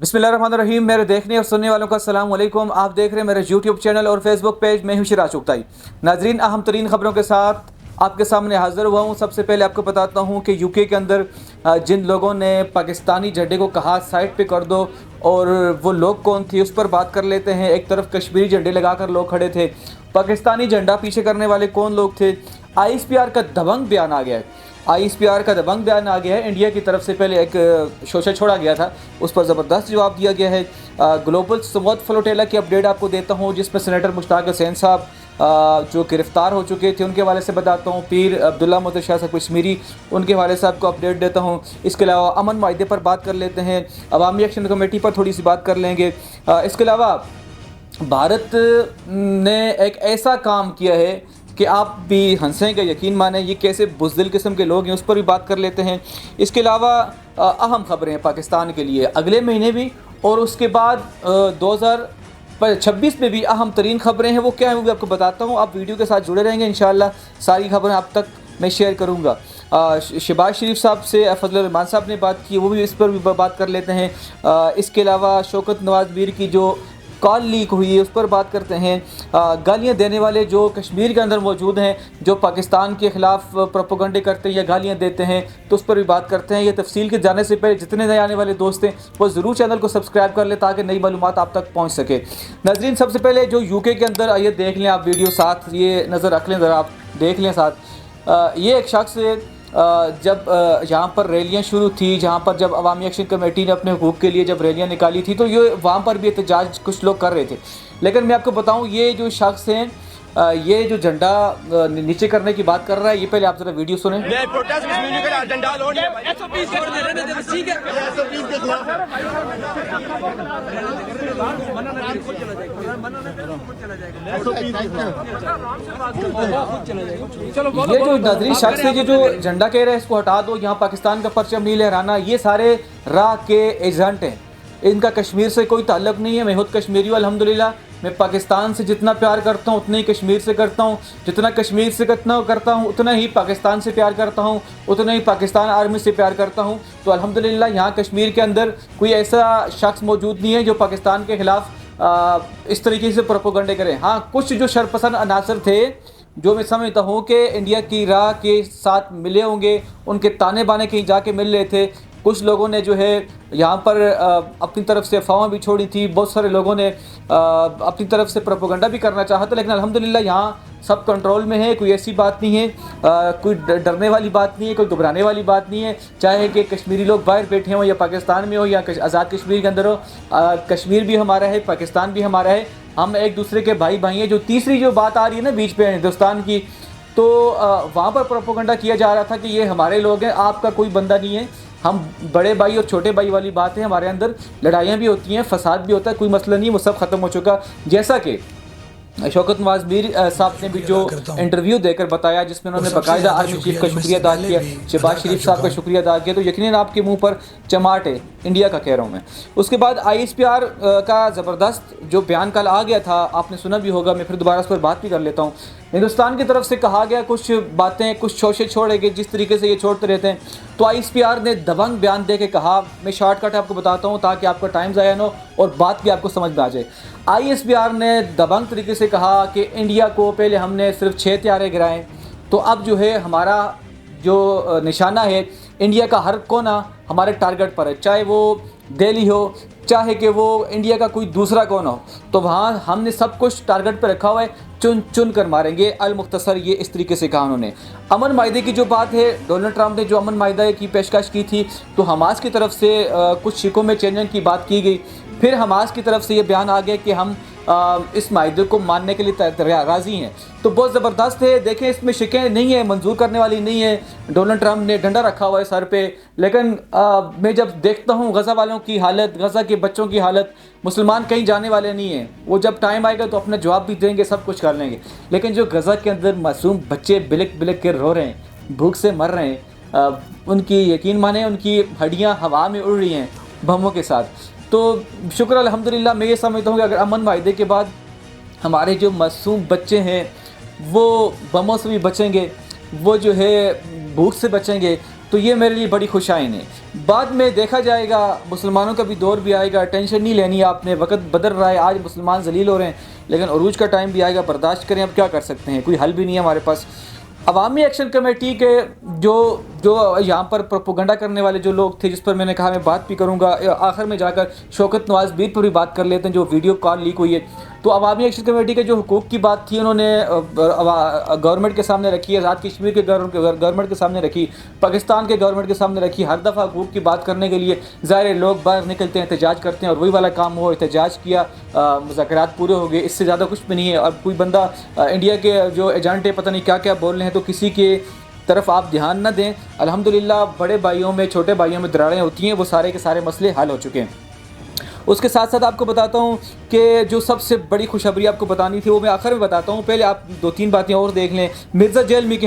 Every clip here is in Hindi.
बिस्मिल्लाहिर्रहमानिर्रहीम। मेरे देखने और सुनने वालों का अस्सलाम वालेकुम। आप देख रहे हैं मेरे यूट्यूब चैनल और फेसबुक पेज। मैं हूं शिराज चुगताई। नाजरीन, अहम तरीन खबरों के साथ आपके सामने हाजिर हुआ हूं। सबसे पहले आपको बताता हूं कि यूके के अंदर जिन लोगों ने पाकिस्तानी झंडे को कहा साइड पे कर दो, और वो लोग कौन थे उस पर बात कर लेते हैं। एक तरफ कश्मीरी झंडे लगाकर लोग खड़े थे, पाकिस्तानी झंडा पीछे करने वाले कौन लोग थे। ISPR का दबंग बयान आ गया है। ISPR का दबंग बयान आ गया है। इंडिया की तरफ से पहले एक शोशा छोड़ा गया था, उस पर ज़बरदस्त जवाब दिया गया है। ग्लोबल समूद फ्लोटेला की अपडेट आपको देता हूँ, जिसमें सेनेटर मुश्ताक हुसैन साहब जो गिरफ़्तार हो चुके थे उनके हवाले से बताता हूँ। पीर अब्दुल्ला मोहम्मद शाह साहब कश्मीरी, उनके हवाले से आपको अपडेट देता हूँ। इसके अलावा अमन माहिदे पर बात कर लेते हैं, अवामी एक्शन कमेटी पर थोड़ी सी बात कर लेंगे। इसके अलावा भारत ने एक ऐसा काम किया है कि आप भी हंसेंगे, यकीन माने ये कैसे बुज़दिल किस्म के लोग हैं, उस पर भी बात कर लेते हैं। इसके अलावा अहम खबरें हैं पाकिस्तान के लिए अगले महीने भी, और उसके बाद 2026 में भी अहम तरीन खबरें हैं। वो क्या है वो भी आपको बताता हूँ। आप वीडियो के साथ जुड़े रहेंगे, इंशाअल्लाह सारी खबरें आप तक मैं शेयर करूँगा। शहबाज शरीफ साहब से फजल रहमान साहब ने बात की, वो भी इस पर भी बात कर लेते हैं। इसके अलावा शौकत नवाज मीर की जो कॉल लीक हुई है उस पर बात करते हैं। गालियाँ देने वाले जो कश्मीर के अंदर मौजूद हैं, जो पाकिस्तान के ख़िलाफ़ प्रोपेगेंडे करते हैं या गालियाँ देते हैं, तो उस पर भी बात करते हैं। ये तफसील के जाने से पहले जितने नए आने वाले दोस्त हैं वो ज़रूर चैनल को सब्सक्राइब कर लें ताकि नई मालूमात आप तक पहुँच सके। नाज़रीन, सबसे पहले जो UK के अंदर, आइए देख लें आप वीडियो, साथ ये नज़र रख लें ज़रा, आप देख लें साथ। ये एक शख्स जब यहाँ पर रैलियाँ शुरू थी, जहाँ पर जब अवामी एक्शन कमेटी ने अपने हुकूक़ के लिए जब रैलियाँ निकाली थी, तो ये वहाँ पर भी एहतजाज कुछ लोग कर रहे थे। लेकिन मैं आपको बताऊँ, ये जो शख्स हैं, ये जो झंडा नीचे करने की बात कर रहा है, ये पहले आप ज़रा वीडियो सुने। ये जो नाज़रीन शख्स है, ये जो झंडा कह रहा है इसको हटा दो, यहाँ पाकिस्तान का परचम नहीं लहराना, ये सारे राह के एजेंट हैं। इनका कश्मीर से कोई ताल्लुक़ नहीं है। मैं खुद कश्मीरी हूँ अल्हम्दुलिल्लाह। मैं पाकिस्तान से जितना प्यार करता हूँ उतना ही कश्मीर से करता हूँ, जितना कश्मीर से करता हूँ उतना ही पाकिस्तान से प्यार करता हूँ, उतना ही पाकिस्तान आर्मी से प्यार करता हूँ। तो अल्हम्दुलिल्लाह यहाँ कश्मीर के अंदर कोई ऐसा शख्स मौजूद नहीं है जो पाकिस्तान के ख़िलाफ़ इस तरीके से प्रोपेगेंडे करें। हाँ, कुछ जो शरपसंद अनासर थे जो मैं समझता हूँ कि इंडिया की राह के साथ मिले होंगे, उनके ताने बाने कहीं जाके मिल रहे थे। कुछ लोगों ने जो है यहाँ पर अपनी तरफ से अफवाहें भी छोड़ी थी, बहुत सारे लोगों ने अपनी तरफ से प्रोपेगेंडा भी करना चाहा था, लेकिन अल्हम्दुलिल्लाह यहाँ सब कंट्रोल में है। कोई ऐसी बात नहीं है, कोई डरने वाली बात नहीं है, कोई घबराने वाली बात नहीं है। चाहे कि कश्मीरी लोग बाहर बैठे हों या पाकिस्तान में हो या आज़ाद कश्मीर के अंदर हो, कश्मीर भी हमारा है, पाकिस्तान भी हमारा है। हम एक दूसरे के भाई भाई हैं। जो तीसरी जो बात आ रही है ना बीच पे हिंदुस्तान की, तो वहाँ पर प्रोपेगेंडा किया जा रहा था कि ये हमारे लोग हैं, आपका कोई बंदा नहीं है। हम बड़े भाई और छोटे भाई वाली बात है, हमारे अंदर लड़ाइयाँ भी होती हैं, फसाद भी होता है, कोई मसला नहीं, वो सब ख़त्म हो चुका। जैसा कि शौकत नवाज मीर साहब ने भी जो इंटरव्यू देकर बताया, जिसमें उन्होंने बाकायदा आर्मी चीफ का शुक्रिया अदा किया, शहबाज शरीफ साहब का शुक्रिया अदा किया, तो यकीनन आपके मुंह पर चमाट है, इंडिया का कह रहा हूँ मैं। उसके बाद ISPR का ज़बरदस्त जो बयान कल आ गया था, आपने सुना भी होगा, मैं फिर दोबारा उस पर बात भी कर लेता हूँ। हिंदुस्तान की तरफ से कहा गया कुछ बातें, कुछ शोशे छोड़ेंगे जिस तरीके से ये छोड़ते रहते हैं। तो ISPR ने दबंग बयान दे के कहा, मैं शॉर्टकट आपको बताता हूँ ताकि आपका टाइम ज़ाया ना हो और बात भी आपको समझ में आ जाए। ISPR ने दबंग तरीके से कहा कि इंडिया को पहले हमने सिर्फ 6 त्यारे गिराए, तो अब जो है हमारा जो निशाना है, इंडिया का हर कोना हमारे टारगेट पर है, चाहे वो दिल्ली हो, चाहे कि वो इंडिया का कोई दूसरा कोना हो, तो वहाँ हमने सब कुछ टारगेट पर रखा हुआ है, चुन चुन कर मारेंगे। अल मुख्तसर ये इस तरीके से कहा उन्होंने। अमन माहिदे की जो बात है, डोनाल्ड ट्रंप ने जो अमन माहिदा की पेशकश की थी, तो हमास की तरफ से कुछ शिकों में चेंजन की बात की गई। फिर हमास की तरफ से ये बयान आ गया कि हम इस माहिदे को मानने के लिए राज़ी हैं। तो बहुत ज़बरदस्त है। देखें, इसमें शिकें नहीं है, मंजूर करने वाली नहीं है। डोनाल्ड ट्रंप ने डंडा रखा हुआ है सर पे, लेकिन मैं जब देखता हूँ गज़ा वालों की हालत, गज़ा के बच्चों की हालत, मुसलमान कहीं जाने वाले नहीं हैं। वो जब टाइम आएगा तो अपना जवाब भी देंगे, सब कुछ कर लेंगे। लेकिन जो गज़ा के अंदर मासूम बच्चे बिलक बिलक के रो रहे हैं, भूख से मर रहे हैं, उनकी यकीन माने उनकी हड्डियाँ हवा में उड़ रही हैं बमों के साथ। तो शुक्र अल्हम्दुलिल्लाह, मैं ये समझता हूँ कि अगर अमन माहिदे के बाद हमारे जो मासूम बच्चे हैं वो बमों से भी बचेंगे, वो जो है भूख से बचेंगे, तो ये मेरे लिए बड़ी खुशाइन है। बाद में देखा जाएगा, मुसलमानों का भी दौर भी आएगा, टेंशन नहीं लेनी आपने, वक्त बदल रहा है, आज मुसलमान जलील हो रहे हैं, लेकिन अरूज का टाइम भी आएगा, बर्दाश्त करें, अब क्या कर सकते हैं, कोई हल भी नहीं है हमारे पास। अवामी एक्शन कमेटी के जो जो यहाँ पर प्रोपोगंडा करने वाले जो लोग थे, जिस पर मैंने कहा मैं बात भी करूँगा, आखिर में जाकर शौकत नवाज़ बीर पर भी बात कर लेते हैं, जो वीडियो कॉल लीक हुई है। तो अवामी एक्शन कमेटी के जो हुकूक़ की बात थी, उन्होंने गवर्नमेंट के सामने रखी, आज़ाद कश्मीर के गवर्नमेंट के सामने रखी, पाकिस्तान के गवर्नमेंट के सामने रखी। हर दफ़ा हुकूक़ की बात करने के लिए ज़ाहिर लोग बाहर निकलते हैं, एहतजाज करते हैं, और वही वाला काम हो, एहतजाज किया, मुज़ाकरात पूरे हो गए, इससे ज़्यादा कुछ भी नहीं है। अब कोई बंदा इंडिया के जो एजेंट है पता नहीं क्या क्या बोल रहे हैं, तो किसी के तरफ आप ध्यान न दें। अल्हम्दुलिल्लाह बड़े भाइयों में, छोटे भाइयों में दरारें होती हैं, वो सारे के सारे मसले हल हो चुके हैं। उसके साथ साथ आपको बताता हूँ कि जो सबसे बड़ी खुशखबरी आपको बतानी थी वो मैं आखिर में बताता हूँ, पहले आप 2-3 बातें और देख लें। मिर्ज़ा जेलमी के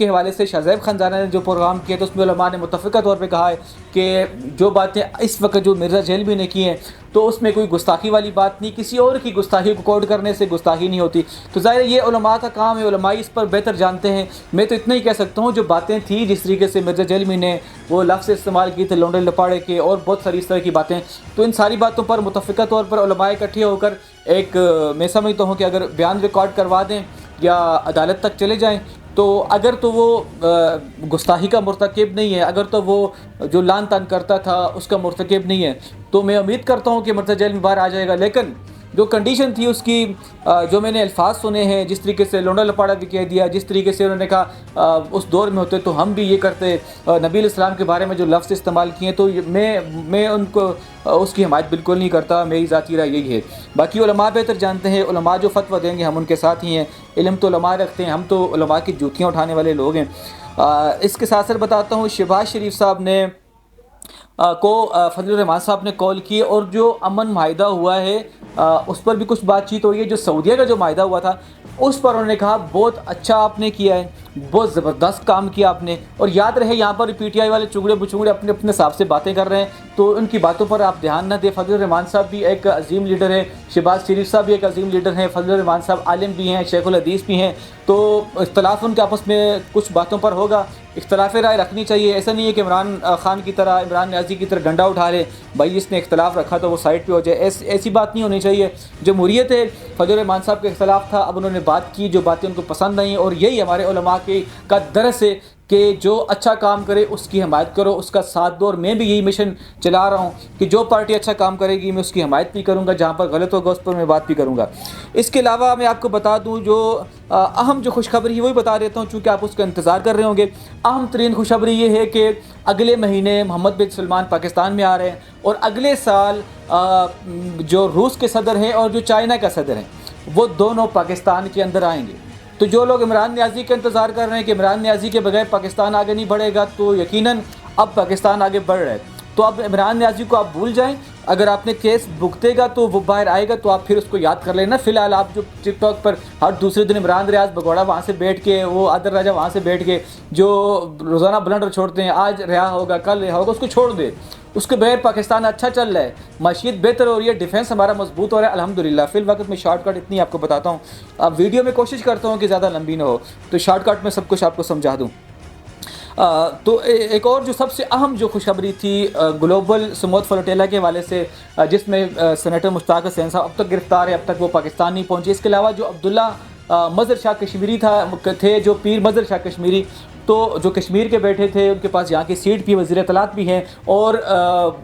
हवाले से शाहज़ैब खानज़ादा ने जो प्रोग्राम किया, तो उसमें उलमा ने मुत्तफ़िक़ा तौर पे कहा है कि जो बातें इस वक्त जो मिर्ज़ा जेलमी ने की हैं, तो उसमें कोई गुस्ताखी वाली बात नहीं, किसी और की गुस्ताखी को कोड करने से गुस्ताखी नहीं होती। तो ज़ाहिर ये उलमा का काम है, उलमा इस पर बेहतर जानते हैं। मैं तो इतना ही कह सकता हूँ, जो बातें थी, जिस तरीके से मिर्ज़ा जेलमी ने वो लफ्ज़ इस्तेमाल किए थे लौंडे लपाड़े के, और बहुत सारी इस तरह की बातें, तो इन सारी बातों पर मुत्तफ़िक़ा तौर पर उलमा इकट्ठे होकर एक, मैं समझता हूँ कि अगर बयान रिकॉर्ड करवा दें या अदालत तक चले जाएँ, तो अगर तो वो गुस्ताखी का मुर्तकिब नहीं है, अगर तो वो जो लान तान करता था उसका मुर्तकिब नहीं है, तो मैं उम्मीद करता हूँ कि मिर्ज़ा जेल में बाहर आ जाएगा। लेकिन जो कंडीशन थी उसकी, जो मैंने अल्फाज सुने हैं, जिस तरीके से लौंडा लपाड़ा भी कह दिया, जिस तरीके से उन्होंने कहा उस दौर में होते तो हम भी ये करते, नबी इस्लाम के बारे में जो लफ्ज़ इस्तेमाल किए, तो मैं उनको उसकी हिमायत बिल्कुल नहीं करता। मेरी ज़ाती राय यही है। बाकी उलमा बेहतर जानते हैं, उलमा जो फतवा देंगे हम उनके साथ ही हैं, इल्म तो उलमा रखते हैं, हम तो उलमा की जूतियाँ उठाने वाले लोग हैं। इसके साथ साथ बताता हूँ, शहबाज शरीफ साहब ने को फजलुर रहमान साहब ने कॉल की, और जो अमन माहिदा हुआ है उस पर भी कुछ बातचीत हुई है। जो सऊदीया का जो माहिदा हुआ था उस पर उन्होंने कहा बहुत अच्छा आपने किया है, बहुत ज़बरदस्त काम किया आपने। और याद रहे, यहाँ पर PTI वाले चुगड़े बुचुगड़े अपने अपने हिसाब से बातें कर रहे हैं, तो उनकी बातों पर आप ध्यान न दें। फजलुर रहमान साहब भी एक अजीम लीडर है, शहबाज शरीफ साहब भी एक अजीम लीडर हैं, फजलुर रहमान साहब आलिम भी हैं, शेखुल हदीस भी हैं, तो इख्तलाफ उनके आपस में कुछ बातों पर होगा, इख्तलाफ राय रखनी चाहिए। ऐसा नहीं है कि इमरान खान की तरह, इमरान न्याज़ी की तरह डंडा उठा ले, भाई जिसने इख्तलाफ रखा तो वो साइड पे हो जाए, ऐसी बात नहीं होनी चाहिए। जमहूरियत है, फजलुर रहमान साहब का इख्तलाफ था, अब उन्होंने बात की, जो बातें उनको पसंद नहीं, और यही हमारे उलमा का दरस है कि जो अच्छा काम करे उसकी हिमायत करो, उसका साथ दो। और मैं भी यही मिशन चला रहा हूँ कि जो पार्टी अच्छा काम करेगी मैं उसकी हिमायत भी करूँगा, जहाँ पर गलत होगा उस पर मैं बात भी करूँगा। इसके अलावा मैं आपको बता दूँ, जो अहम जो खुशखबरी है वही बता देता हूँ, चूँकि आप उसका इंतज़ार कर रहे होंगे। अहम तरीन खुशखबरी ये है कि अगले महीने मोहम्मद बिन सलमान पाकिस्तान में आ रहे हैं, और अगले साल जो रूस के सदर हैं और जो चाइना का सदर हैं, वो दोनों पाकिस्तान के अंदर आएंगे। तो जो लोग इमरान न्याज़ी का इंतज़ार कर रहे हैं कि इमरान न्याज़ी के बगैर पाकिस्तान आगे नहीं बढ़ेगा, तो यकीनन अब पाकिस्तान आगे बढ़ रहा है। तो अब इमरान न्याज़ी को आप भूल जाएं, अगर आपने केस भुगतेगा तो वो बाहर आएगा, तो आप फिर उसको याद कर लेना। फ़िलहाल आप जो टिकटॉक पर हर दूसरे दिन इमरान रियाज भगोड़ा वहाँ से बैठ के, वो आदर राजा वहाँ से बैठ के जो रोज़ाना ब्लंडर छोड़ते हैं, आज रिहा होगा कल रिहा होगा, उसको छोड़ दे। उसके बगैर पाकिस्तान अच्छा चल रहा है, माशियत बेहतर हो रही है, डिफेंस हमारा मजबूत हो रहा है अल्हम्दुलिल्लाह। फिल वक्त में शॉर्टकट इतनी आपको बताता हूँ, अब वीडियो में कोशिश करता हूँ कि ज़्यादा लंबी ना हो, तो शॉर्टकट में सब कुछ आपको समझा दूँ। तो एक और जो सबसे अहम जो खुशखबरी थी ग्लोबल समूह फ्लोटेला के हवाले से, जिसमें सेनेटर मुश्ताक हुसैन साहब अब तक गिरफ्तार है, अब तक वो पाकिस्तान नहीं पहुँचे। इसके अलावा जो अब्दुल्ला मज़हर शाह कश्मीरी थे, जो पीर मज़हर शाह कश्मीरी, तो जो कश्मीर के बैठे थे, उनके पास यहाँ की सीट भी, वज़ीर इत्तलात भी हैं, और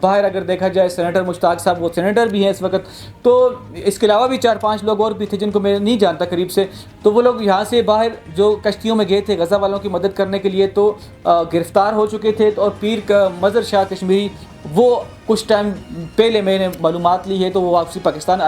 बाहर अगर देखा जाए सेनेटर मुश्ताक साहब वो सेनेटर भी हैं इस वक्त। तो इसके अलावा भी 4-5 लोग और भी थे जिनको मैं नहीं जानता करीब से, तो वो लोग यहाँ से बाहर जो कश्तियों में गए थे गज़ा वालों की मदद करने के लिए, तो गिरफ़्तार हो चुके थे। और पीर का मज़हर शाह कश्मीरी वो कुछ टाइम पहले मैंने मालूमात ली है, तो वो वापसी पाकिस्तान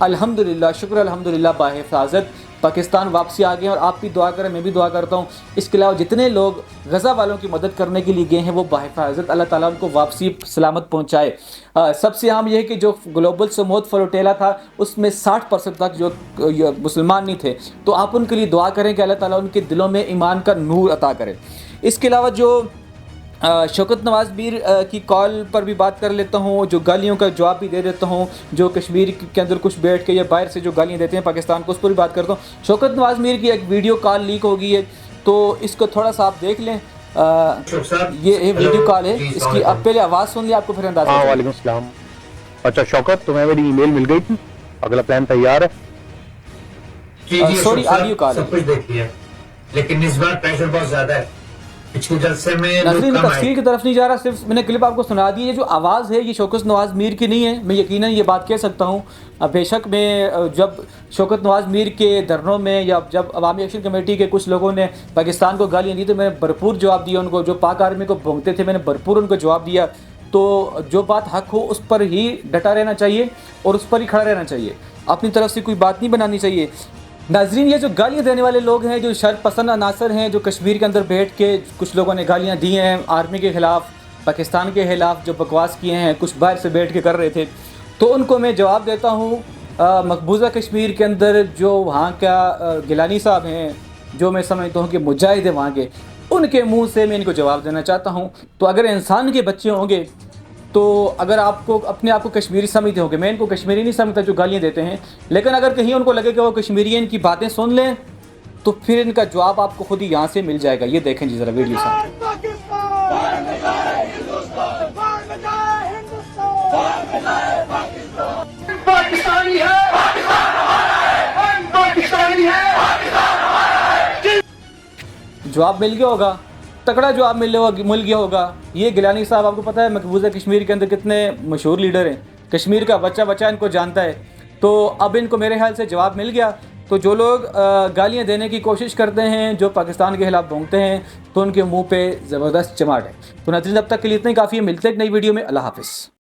अल्हम्दुलिल्लाह शुक्र अल्हम्दुलिल्लाह बाहिफाजत पाकिस्तान वापसी आ गए। और आप भी दुआ करें, मैं भी दुआ करता हूँ। इसके अलावा जितने लोग गज़ा वालों की मदद करने के लिए गए हैं, वो बाहिफाजत अल्लाह ताला उनको वापसी सलामत पहुँचाए। सबसे अहम यह है कि जो ग्लोबल समूह फ्लोटेला था उसमें 60% तक जो मुसलमान नहीं थे, तो आप उनके लिए दुआ करें कि अल्लाह ताला उनके दिलों में ईमान का नूर अता करे। इसके अलावा जो शौकत नवाज़ मीर की कॉल पर भी बात कर लेता हूँ, जो गालियों का जवाब भी दे देता हूँ, जो कश्मीर के अंदर कुछ बैठ के या बाहर से जो गालियाँ देते हैं पाकिस्तान को, उस पर भी बात करता हूँ। शौकत नवाज़ मीर की एक वीडियो कॉल लीक हो गई है, तो इसको थोड़ा सा आप देख लें। ये वीडियो कॉल है इसकी, अब पहले आवाज़ सुन लिया, आपको फिर अंदाजा। हाँ, वालेकुम सलाम। अच्छा शौकत, तुम्हें मेरी ईमेल मिल गई थी, अगला प्लान तैयार है? सॉरी, ऑडियो कॉल सब कुछ देख लिया, लेकिन इस बार प्रेशर बहुत ज्यादा है। पिछले जलसे में नजरीन, मैं तफसील की तरफ नहीं जा रहा, सिर्फ मैंने क्लिप आपको सुना दी है। जो आवाज़ है ये शौकत नवाज़ मीर की नहीं है, मैं यकीनन ये बात कह सकता हूँ। बेशक मैं जब शौकत नवाज़ मीर के धरनों में या जब अवामी एक्शन कमेटी के कुछ लोगों ने पाकिस्तान को गालियाँ दी तो मैंने भरपूर जवाब दिया उनको। जो पाक आर्मी को भोंगते थे मैंने भरपूर उनको जवाब दिया। तो जो बात हक हो उस पर ही डटा रहना चाहिए और उस पर ही खड़ा रहना चाहिए, अपनी तरफ से कोई बात नहीं बनानी चाहिए। नाजरीन, ये जो गालियाँ देने वाले लोग हैं, जो शर पसंद अनासर हैं, जो कश्मीर के अंदर बैठ के कुछ लोगों ने गालियाँ दी हैं आर्मी के ख़िलाफ़, पाकिस्तान के ख़िलाफ़ जो बकवास किए हैं, कुछ बाहर से बैठ के कर रहे थे, तो उनको मैं जवाब देता हूँ। मकबूजा कश्मीर के अंदर जो वहाँ का गिलानी साहब हैं, जो मैं समझता हूँ कि मुजाहिद है वहाँ के, उनके मुँह से मैं इनको जवाब देना चाहता हूँ। तो अगर इंसान के बच्चे होंगे, तो अगर आपको अपने आप को कश्मीरी समझते होंगे, मैं इनको कश्मीरी नहीं समझता जो गालियाँ देते हैं, लेकिन अगर कहीं उनको लगे कि वो कश्मीरी इनकी बातें सुन लें तो फिर इनका जवाब आपको खुद ही यहाँ से मिल जाएगा। ये देखें जी ज़रा वीडियो साहब। जवाब मिल गया होगा, तगड़ा जवाब मिल गया होगा। ये गिलानी साहब, आपको पता है मकबूजा कश्मीर के अंदर कितने मशहूर लीडर हैं, कश्मीर का बच्चा बच्चा इनको जानता है। तो अब इनको मेरे ख्याल से जवाब मिल गया। तो जो लोग गालियां देने की कोशिश करते हैं, जो पाकिस्तान के खिलाफ भोंगते हैं, तो उनके मुंह पे ज़बरदस्त चमाट है। तो नाज़रीन, अब तक के लिए इतना ही काफ़ी है। मिलते हैं एक नई वीडियो में। अल्लाह हाफ़िज़।